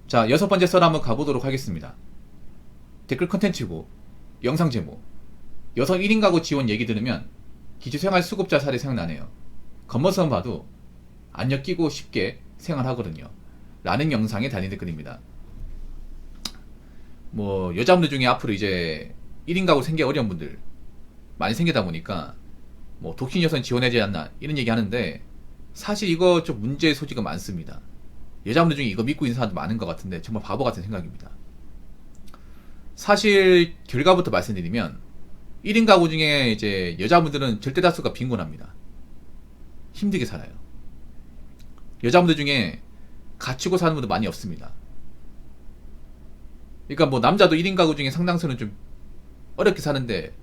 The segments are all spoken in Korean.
자, 6번째 썰 한번 가보도록 하겠습니다. 댓글 컨텐츠고 영상 제목, 여성 1인 가구 지원 얘기 들으면 기초생활수급자 사례 생각나네요. 겉모습만 봐도 안 엮이고 쉽게 생활하거든요 라는 영상에 달린 댓글입니다. 뭐 여자분들 중에 앞으로 이제 1인 가구 생기기 어려운 분들 많이 생기다 보니까 뭐 독신 여성 지원해야지 않나 이런 얘기 하는데, 사실 이거 좀 문제의 소지가 많습니다. 여자분들 중에 이거 믿고 있는 사람도 많은 것 같은데 정말 바보 같은 생각입니다. 사실 결과부터 말씀드리면 1인 가구 중에 이제 여자분들은 절대 다수가 빈곤합니다. 힘들게 살아요. 여자분들 중에 갖추고 사는 분도 많이 없습니다. 그러니까 뭐 남자도 1인 가구 중에 상당수는 좀 어렵게 사는데,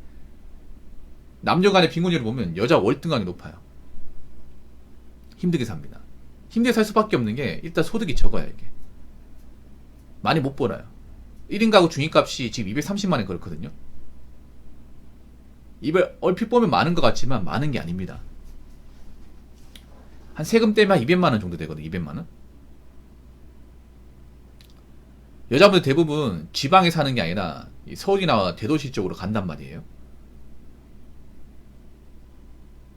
남녀 간의 빈곤율을 보면 여자 월등하게 높아요. 힘들게 삽니다. 힘들게 살 수밖에 없는 게 일단 소득이 적어요. 이게 많이 못 벌어요. 1인 가구 중위값이 지금 230만원 그렇거든요. 이걸 얼핏 보면 많은 것 같지만 많은 게 아닙니다. 한 세금 떼면 한 200만원 정도 되거든요. 200만원. 여자분들 대부분 지방에 사는 게 아니라 서울이나 대도시 쪽으로 간단 말이에요.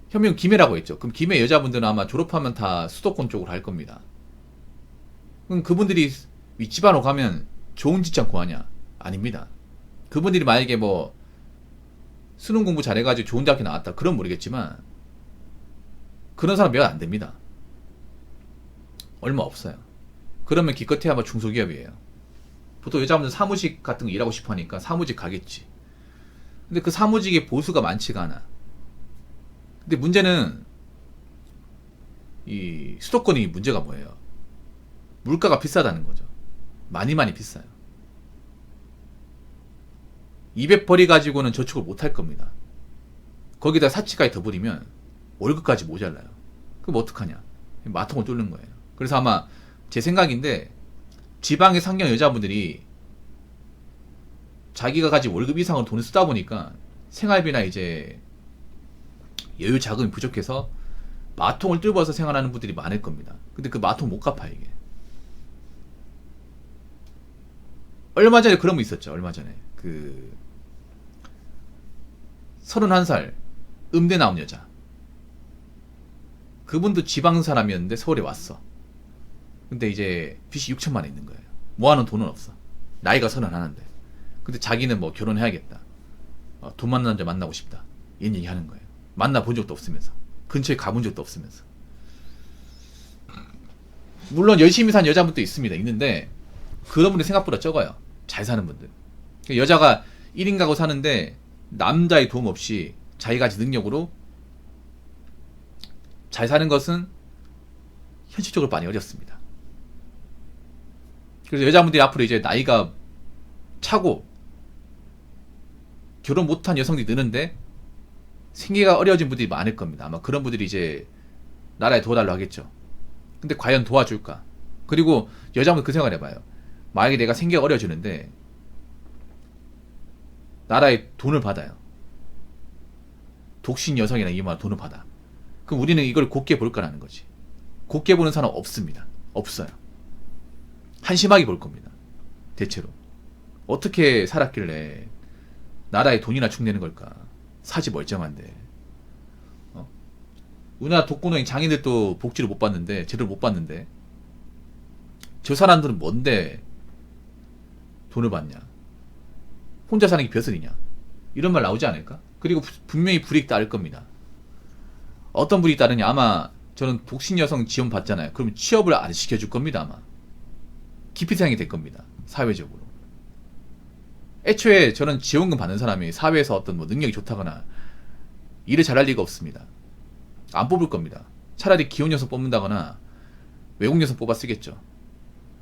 현명 김해라고 했죠. 그럼 김해 여자분들은 아마 졸업하면 다 수도권 쪽으로 할 겁니다. 그럼 그분들이 윗지방으로 가면 좋은 직장 구하냐? 아닙니다. 그분들이 만약에 뭐 수능 공부 잘해가지고 좋은 대학교 나왔다 그럼 모르겠지만, 그런 사람 몇 안 됩니다. 얼마 없어요. 그러면 기껏해야 아마 중소기업이에요. 보통 여자분들 사무직 같은 거 일하고 싶어 하니까 사무직 가겠지. 근데 그 사무직의 보수가 많지가 않아. 근데 문제는 이 수도권이 문제가 뭐예요? 물가가 비싸다는 거죠. 많이 비싸요. 200벌이 가지고는 저축을 못 할 겁니다. 거기다 사치까지 더 부리면 월급까지 모자라요. 그럼 어떡하냐? 마통을 뚫는 거예요. 그래서 아마 제 생각인데, 지방의 상경 여자분들이 자기가 가진 월급 이상으로 돈을 쓰다 보니까 생활비나 이제 여유 자금이 부족해서 마통을 뚫어서 생활하는 분들이 많을 겁니다. 근데 그 마통 못 갚아요. 이게 얼마 전에 그런 분 있었죠. 얼마 전에 그 31살 음대 나온 여자, 그분도 지방 사람이었는데 서울에 왔어. 근데 이제 빚이 6천만 원 있는 거예요. 모아놓은 돈은 없어. 나이가 31인데. 근데 자기는 뭐 결혼해야겠다, 돈 많은 남자 만나고 싶다, 이런 얘기 하는 거예요. 만나본 적도 없으면서, 근처에 가본 적도 없으면서. 물론 열심히 산 여자분도 있는데 그런 분들이 생각보다 적어요. 잘 사는 분들. 여자가 1인 가구 사는데 남자의 도움 없이 자기가 가진 능력으로 잘 사는 것은 현실적으로 많이 어렵습니다. 그래서 여자분들이 앞으로 이제 나이가 차고 결혼 못한 여성들이 느는데 생계가 어려워진 분들이 많을 겁니다. 아마 그런 분들이 이제 나라에 도와달라고 하겠죠. 근데 과연 도와줄까? 그리고 여자분들 그 생각을 해봐요. 만약에 내가 생계가 어려워지는데 나라에 돈을 받아요. 독신 여성이나 이말 돈을 받아. 그럼 우리는 이걸 곱게 볼까라는 거지. 곱게 보는 사람 없습니다. 없어요. 한심하게 볼 겁니다. 대체로. 어떻게 살았길래 나라에 돈이나 축내는 걸까? 사지 멀쩡한데. 우리나라 독거노인 장인들도 복지를 못 받는데, 제대로 못 받는데, 저 사람들은 뭔데 돈을 받냐? 혼자 사는 게 벼슬이냐? 이런 말 나오지 않을까? 그리고 분명히 불이익 따를 겁니다. 어떤 불이익 따르냐? 아마 저는 독신 여성 지원 받잖아요. 그러면 취업을 안 시켜줄 겁니다. 아마 기피생이 될 겁니다. 사회적으로. 애초에 저는 지원금 받는 사람이 사회에서 어떤 뭐 능력이 좋다거나 일을 잘할 리가 없습니다. 안 뽑을 겁니다. 차라리 기혼 여성 뽑는다거나 외국 여성 뽑아 쓰겠죠.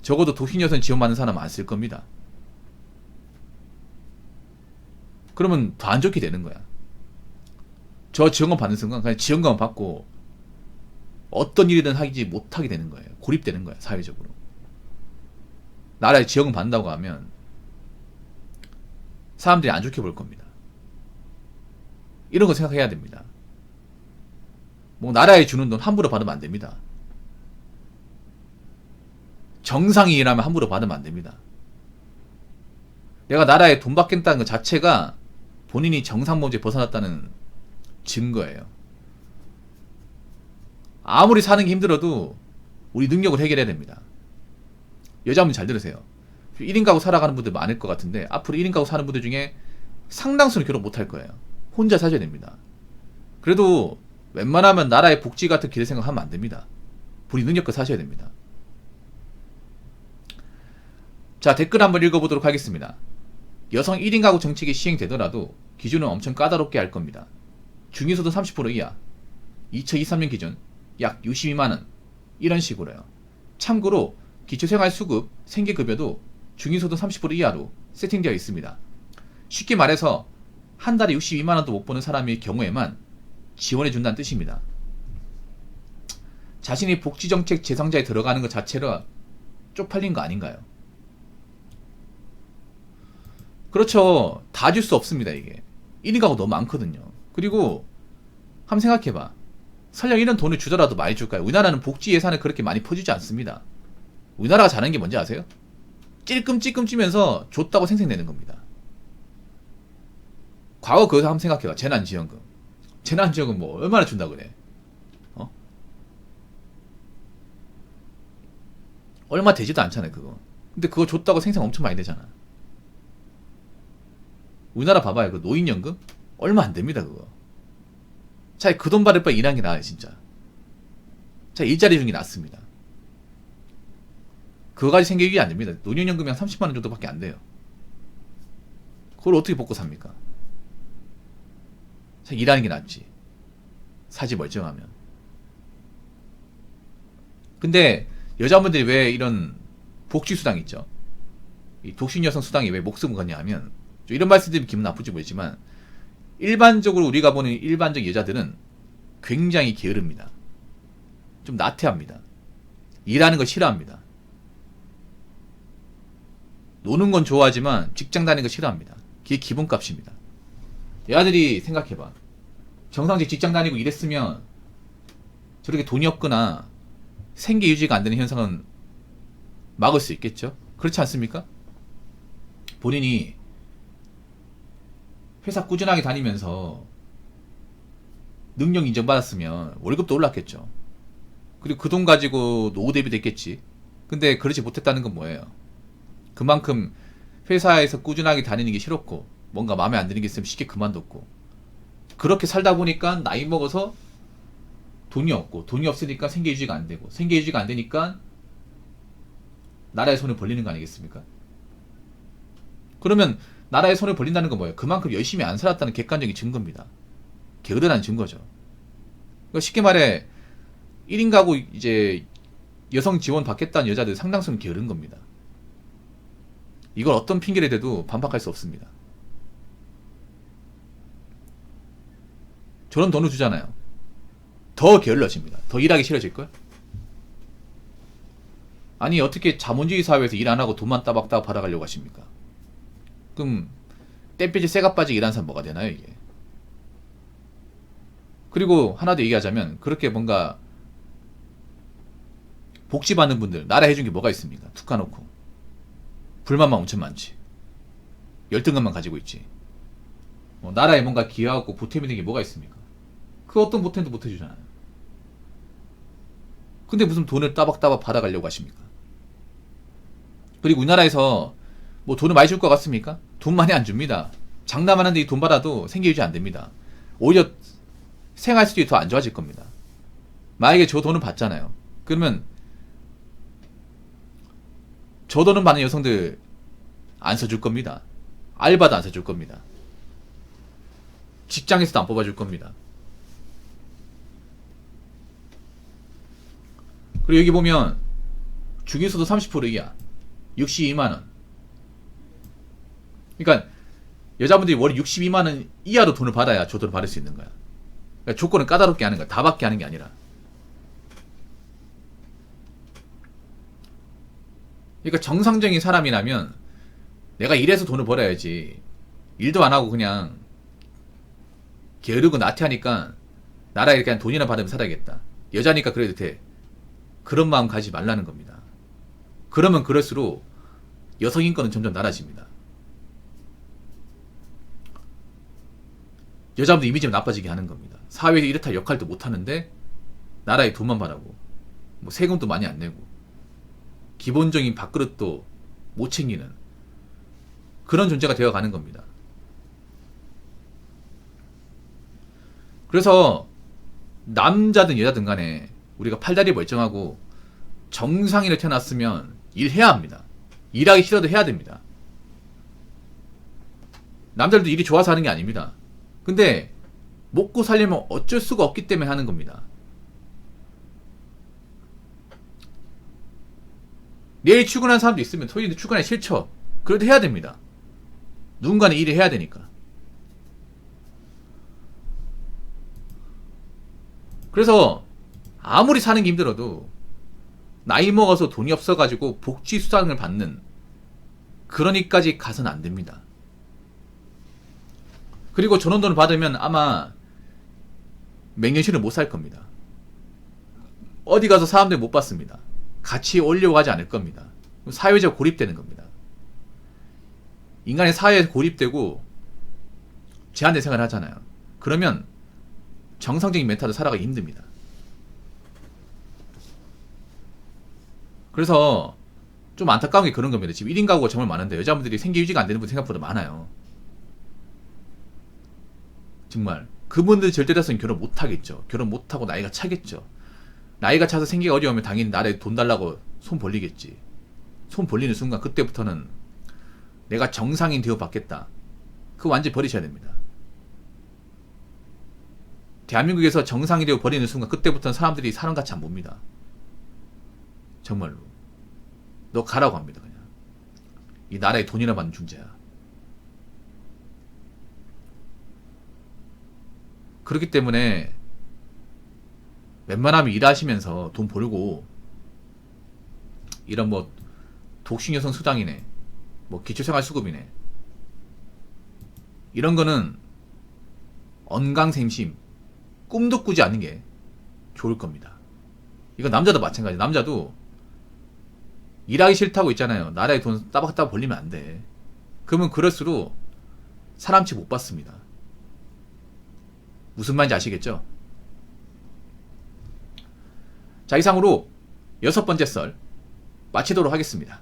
적어도 독신 여성 지원받는 사람은 안 쓸 겁니다. 그러면 더 안 좋게 되는 거야. 저 지원금 받는 순간 그냥 지원금만 받고 어떤 일이든 하지 못하게 되는 거예요. 고립되는 거야, 사회적으로. 나라에 지원금 받는다고 하면 사람들이 안 좋게 볼 겁니다. 이런 거 생각해야 됩니다. 뭐 나라에 주는 돈 함부로 받으면 안 됩니다. 정상이 일하면 함부로 받으면 안 됩니다. 내가 나라에 돈 받겠다는 것 자체가 본인이 정상범죄에 벗어났다는 증거예요. 아무리 사는 게 힘들어도 우리 능력을 해결해야 됩니다. 여자분 잘 들으세요. 1인 가구 살아가는 분들 많을 것 같은데 앞으로 1인 가구 사는 분들 중에 상당수는 결혼 못할 거예요. 혼자 사셔야 됩니다. 그래도 웬만하면 나라의 복지 같은 길을 생각하면 안 됩니다. 본인 능력껏 사셔야 됩니다. 자, 댓글 한번 읽어보도록 하겠습니다. 여성 1인 가구 정책이 시행되더라도 기준은 엄청 까다롭게 할 겁니다. 중위소득 30% 이하, 2023년 기준 약 62만원, 이런 식으로요. 참고로 기초생활수급, 생계급여도 중위소득 30% 이하로 세팅되어 있습니다. 쉽게 말해서 한 달에 62만원도 못 버는 사람일 경우에만 지원해준다는 뜻입니다. 자신이 복지정책 대상자에 들어가는 것 자체가 쪽팔린 거 아닌가요? 그렇죠. 다 줄 수 없습니다, 이게. 1인 가구 너무 많거든요. 그리고 한번 생각해봐. 설령 이런 돈을 주더라도 많이 줄까요? 우리나라는 복지 예산을 그렇게 많이 퍼주지 않습니다. 우리나라가 잘하는 게 뭔지 아세요? 찔끔찔끔 찌면서 줬다고 생색내는 겁니다. 과거 그거 한번 생각해봐. 재난지원금. 재난지원금 뭐 얼마나 준다 그래? 얼마 되지도 않잖아요, 그거. 근데 그거 줬다고 생색 엄청 많이 내잖아. 우리나라 봐봐요. 그 노인연금? 얼마 안 됩니다, 그거. 차라리 그 돈 받을 바에 일하는 게 나아요, 진짜. 차라리 일자리 주는 게 낫습니다. 그거 가지고 생계유지 안 됩니다. 노년연금이 한 30만원 정도밖에 안 돼요. 그걸 어떻게 먹고 삽니까? 차라리 일하는 게 낫지. 사지 멀쩡하면. 근데 여자분들이 왜 이런 복지수당 있죠? 이 독신여성 수당이 왜 목숨을 거냐 하면, 이런 말씀 드리면 기분 나쁘지 모르지만 일반적으로 우리가 보는 일반적 여자들은 굉장히 게으릅니다. 좀 나태합니다. 일하는 걸 싫어합니다. 노는 건 좋아하지만 직장 다니는 거 싫어합니다. 그게 기본값입니다. 여자들이 생각해봐. 정상직 직장 다니고 일했으면 저렇게 돈이 없거나 생계 유지가 안 되는 현상은 막을 수 있겠죠? 그렇지 않습니까? 본인이 회사 꾸준하게 다니면서 능력 인정받았으면 월급도 올랐겠죠. 그리고 그 돈 가지고 노후 대비 됐겠지. 근데 그러지 못했다는 건 뭐예요? 그만큼 회사에서 꾸준하게 다니는 게 싫었고 뭔가 마음에 안 드는 게 있으면 쉽게 그만뒀고, 그렇게 살다 보니까 나이 먹어서 돈이 없고, 돈이 없으니까 생계 유지가 안 되고, 생계 유지가 안 되니까 나라의 손을 벌리는 거 아니겠습니까? 그러면 나라의 손을 벌린다는 건 뭐예요? 그만큼 열심히 안 살았다는 객관적인 증거입니다. 게으르다는 증거죠. 그러니까 쉽게 말해 1인 가구 이제 여성 지원 받겠다는 여자들 상당수는 게으른 겁니다. 이걸 어떤 핑계를 대도 반박할 수 없습니다. 저런 돈을 주잖아요. 더 게을러집니다. 더 일하기 싫어질걸? 아니 어떻게 자본주의 사회에서 일 안 하고 돈만 따박따박 받아가려고 하십니까? 그럼 떼빼지 쇠가 빠지게 일하는 사람 뭐가 되나요, 이게? 그리고 하나 더 얘기하자면, 그렇게 뭔가 복지 받는 분들 나라 해준 게 뭐가 있습니까? 툭 까놓고 불만만 엄청 많지. 열등감만 가지고 있지. 나라에 뭔가 기여하고 보탬이 된 게 뭐가 있습니까? 그 어떤 보탬도 못 해주잖아요. 근데 무슨 돈을 따박따박 받아가려고 하십니까? 그리고 우리나라에서 뭐 돈을 많이 줄 것 같습니까? 돈 많이 안 줍니다. 장담하는데 이 돈 받아도 생계 유지 안 됩니다. 오히려 생활 수준이 더 안 좋아질 겁니다. 만약에 저 돈을 받잖아요. 그러면 저 돈을 받는 여성들 안 써줄 겁니다. 알바도 안 써줄 겁니다. 직장에서도 안 뽑아줄 겁니다. 그리고 여기 보면 중위소득 30% 이하 62만원. 그러니까 여자분들이 월 62만원 이하로 돈을 받아야 저 돈을 받을 수 있는 거야. 그러니까 조건을 까다롭게 하는 거야. 다 받게 하는 게 아니라. 그러니까 정상적인 사람이라면 내가 일해서 돈을 벌어야지, 일도 안 하고 그냥 게으르고 나태하니까 나라에 그냥 돈이나 받으면 살아야겠다, 여자니까 그래도 돼, 그런 마음 가지 말라는 겁니다. 그러면 그럴수록 여성 인권은 점점 낮아집니다. 여자분들 이미지가 나빠지게 하는 겁니다. 사회에서 이렇다 역할도 못하는데 나라에 돈만 바라고 뭐 세금도 많이 안 내고 기본적인 밥그릇도 못 챙기는 그런 존재가 되어가는 겁니다. 그래서 남자든 여자든 간에 우리가 팔다리 멀쩡하고 정상인으로 태어났으면 일해야 합니다. 일하기 싫어도 해야 됩니다. 남자들도 일이 좋아서 하는 게 아닙니다. 근데 먹고 살려면 어쩔 수가 없기 때문에 하는 겁니다. 내일 출근하는 사람도 있으면 토요일에 출근하기 싫죠. 그래도 해야 됩니다. 누군가는 일을 해야 되니까. 그래서 아무리 사는 게 힘들어도 나이 먹어서 돈이 없어가지고 복지 수당을 받는 그러니까지 가서는 안 됩니다. 그리고 전원돈을 받으면 아마 맹년실을 못 살 겁니다. 어디 가서 사람들 못 받습니다. 같이 오려고 하지 않을 겁니다. 사회적 고립되는 겁니다. 인간이 사회에 고립되고 제한된 생활을 하잖아요. 그러면 정상적인 멘탈로 살아가기 힘듭니다. 그래서 좀 안타까운 게 그런 겁니다. 지금 1인 가구가 정말 많은데 여자분들이 생계 유지가 안 되는 분 생각보다 많아요. 정말 그분들 절대 다수는 결혼 못 하겠죠. 결혼 못 하고 나이가 차겠죠. 나이가 차서 생계가 어려우면 당연히 나라에 돈 달라고 손 벌리겠지. 손 벌리는 순간 그때부터는 내가 정상인 되어 받겠다. 그거 완전히 버리셔야 됩니다. 대한민국에서 정상이 되어 버리는 순간 그때부터는 사람들이 사람같이 안 봅니다. 정말로. 너 가라고 합니다. 그냥. 이 나라에 돈이나 받는 존재야. 그렇기 때문에 웬만하면 일하시면서 돈 벌고 이런 뭐 독신여성 수당이네 뭐 기초생활수급이네 이런 거는 언강생심 꿈도 꾸지 않는 게 좋을 겁니다. 이건 남자도 마찬가지예요. 남자도 일하기 싫다고 있잖아요. 나라에 돈 따박따박 벌리면 안 돼. 그러면 그럴수록 사람치 못 받습니다. 무슨 말인지 아시겠죠? 자, 이상으로 6번째 썰 마치도록 하겠습니다.